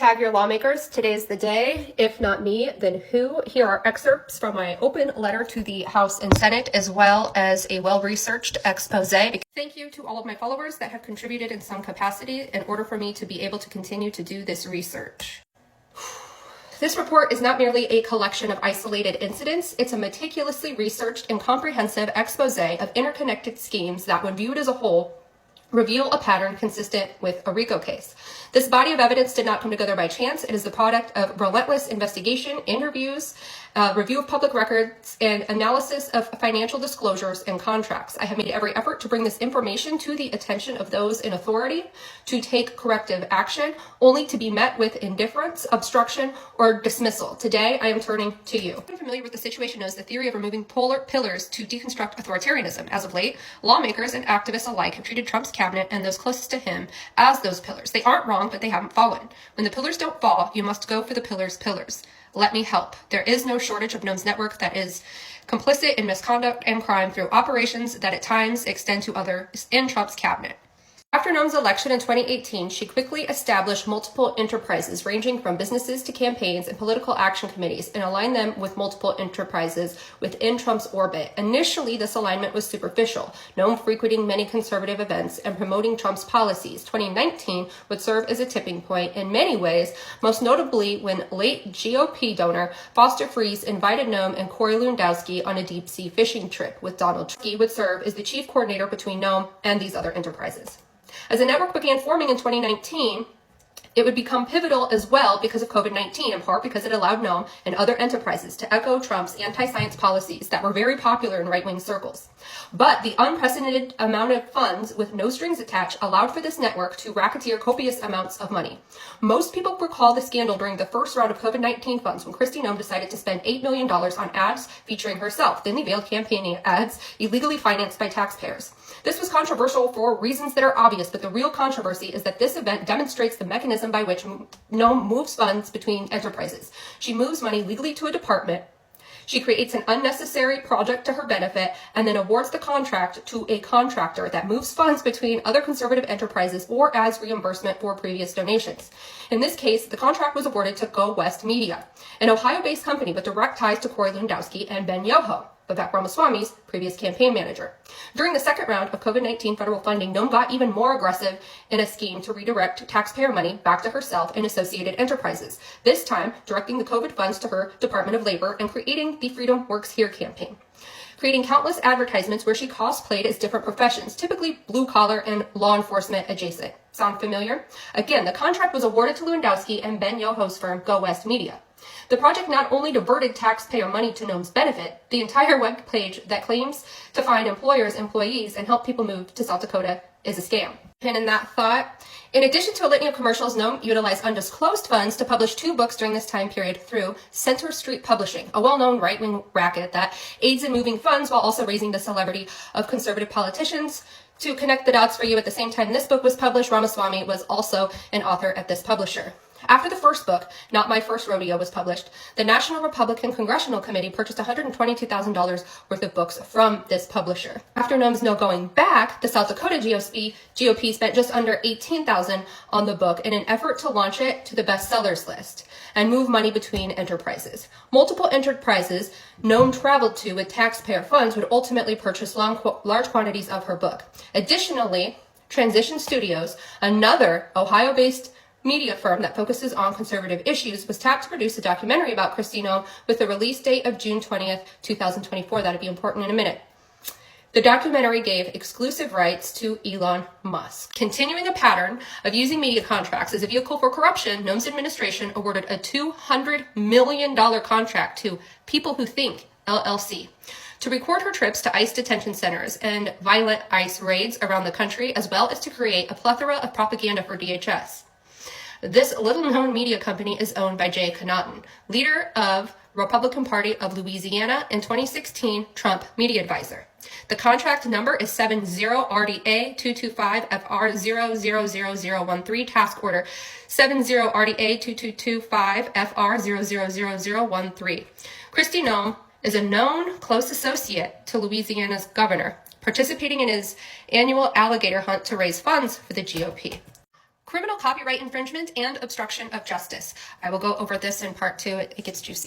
Tag your lawmakers. Today's the day. If not me, then who? Here are excerpts from my open letter to the House and Senate, as well as a well-researched expose. Thank you to all of my followers that have contributed in some capacity in order for me to be able to continue to do this research. This report is not merely a collection of isolated incidents, it's a meticulously researched and comprehensive expose of interconnected schemes that, when viewed as a whole, reveal a pattern consistent with a RICO case. This body of evidence did not come together by chance. It is the product of relentless investigation, interviews, review of public records, and analysis of financial disclosures and contracts. I have made every effort to bring this information to the attention of those in authority to take corrective action, only to be met with indifference, obstruction, or dismissal. Today, I am turning to you. Anyone familiar with the situation knows the theory of removing pillars to deconstruct authoritarianism. As of late, lawmakers and activists alike have treated Trump's cabinet and those closest to him as those pillars. They aren't wrong, but they haven't fallen. When the pillars don't fall, you must go for the pillars' pillars. Let me help. There is no shortage of Noem's network that is complicit in misconduct and crime through operations that at times extend to others in Trump's cabinet. After Noem's election in 2018, she quickly established multiple enterprises ranging from businesses to campaigns and political action committees and aligned them with multiple enterprises within Trump's orbit. Initially, this alignment was superficial, Noem frequenting many conservative events and promoting Trump's policies. 2019 would serve as a tipping point in many ways, most notably when late GOP donor Foster Friess invited Noem and Corey Lewandowski on a deep-sea fishing trip with Donald Trump. He would serve as the chief coordinator between Noem and these other enterprises. As the network began forming in 2019, it would become pivotal as well because of COVID-19, in part because it allowed Noem and other enterprises to echo Trump's anti-science policies that were very popular in right-wing circles. But the unprecedented amount of funds with no strings attached allowed for this network to racketeer copious amounts of money. Most people recall the scandal during the first round of COVID-19 funds when Kristi Noem decided to spend $8 million on ads featuring herself, thinly veiled campaigning ads illegally financed by taxpayers. This was controversial for reasons that are obvious, but the real controversy is that this event demonstrates the mechanism by which Noem moves funds between enterprises. She moves money legally to a department, she creates an unnecessary project to her benefit, and then awards the contract to a contractor that moves funds between other conservative enterprises or as reimbursement for previous donations. In this case, the contract was awarded to Go West Media, an Ohio-based company with direct ties to Corey Lewandowski and Ben Yoho, Vivek Ramaswamy's previous campaign manager. During the second round of COVID-19 federal funding, Noem got even more aggressive in a scheme to redirect taxpayer money back to herself and associated enterprises, this time directing the COVID funds to her Department of Labor and creating the Freedom Works Here campaign, creating countless advertisements where she cosplayed as different professions, typically blue-collar and law enforcement adjacent. Sound familiar? Again, the contract was awarded to Lewandowski and Ben Yoho's firm, Go West Media. The project not only diverted taxpayer money to Noem's benefit, the entire webpage that claims to find employers, employees, and help people move to South Dakota is a scam. And in that thought, in addition to a litany of commercials, Noem utilized undisclosed funds to publish 2 books during this time period through Center Street Publishing, a well-known right-wing racket that aids in moving funds while also raising the celebrity of conservative politicians. To connect the dots for you, at the same time this book was published, Ramaswamy was also an author at this publisher. After the first book, Not My First Rodeo, was published, the National Republican Congressional Committee purchased $122,000 worth of books from this publisher. After Noem's no going back, the South Dakota GOP spent just under $18,000 on the book in an effort to launch it to the bestsellers list and move money between enterprises. Multiple enterprises Noem traveled to with taxpayer funds would ultimately purchase large quantities of her book. Additionally, Transition Studios, another Ohio-based media firm that focuses on conservative issues, was tapped to produce a documentary about Kristi Noem with the release date of June 20th, 2024. That'll be important in a minute. The documentary gave exclusive rights to Elon Musk. Continuing a pattern of using media contracts as a vehicle for corruption, Noem's administration awarded a $200 million contract to People Who Think, LLC, to record her trips to ICE detention centers and violent ICE raids around the country, as well as to create a plethora of propaganda for DHS. This little-known media company is owned by Jay Connaughton, leader of Republican Party of Louisiana and 2016 Trump media advisor. The contract number is 70RDA225FR0000013, task order 70RDA2225FR0000013. Kristi Noem is a known close associate to Louisiana's governor, participating in his annual alligator hunt to raise funds for the GOP. criminal copyright infringement and obstruction of justice. I will go over this in part 2. It gets juicy.